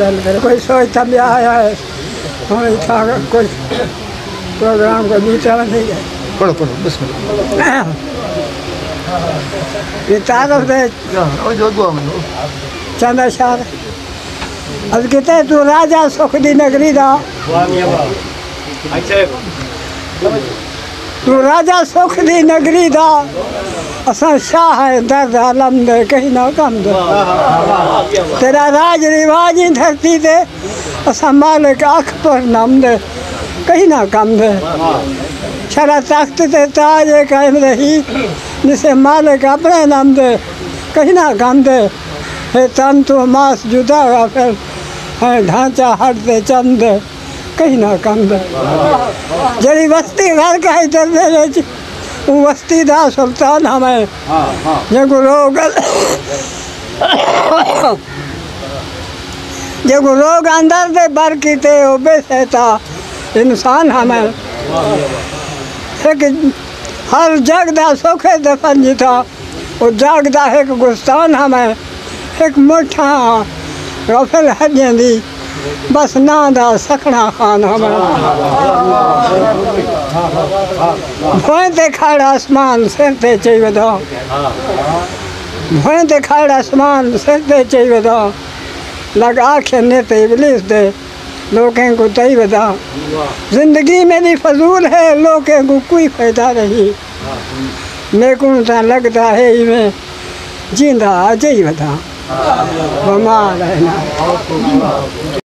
गल करे कोई सोचता भी आया है हमें था कोई प्रोग्राम को बीता नहीं है पढ़ो पढ़ो बिस्मिल्लाह ये तारफ दे ओ जो दुआ में चंदा शाह अब कहते तू राजा सुख दी नगरी दा तू राजा सुख दी नगरी दा असा शाह है दर्द आलम दे कहीं ना कम दे तेरा राज रिवाज ही धरती दे असा मालिक अख पर नाम दे कहीं ना कम दे शरा तख्त ते ताज कायम रही जिसे मालिक अपने नाम दे कहीं ना कम दे है तन तो मास जुदा फिर है ढांचा हट दे चंद दे कहीं ना कम दे जड़ी बस्ती घर का इधर दे वो बस्ती दा सुल्तान हमें जगो रोग अंदर दे बर कीते ओ बेसता इंसान हमें एक हर जग दा सुखे दफन जिता वो जग दा एक गुस्तान हमें एक मुठा गफल हजें दी बस ना दा सखना खान हमें भोए ते खाड़ा आसमान सिर ते चई वदा भोए ते खाड़ा आसमान सिर ते चई वदा लग आखे ने ते इब्लिस दे लोगों को तई वदा जिंदगी मेरी फजूल है लोगों को कोई फायदा नहीं मेरे को तो लगता है मैं जिंदा अजय वदा बमा रहना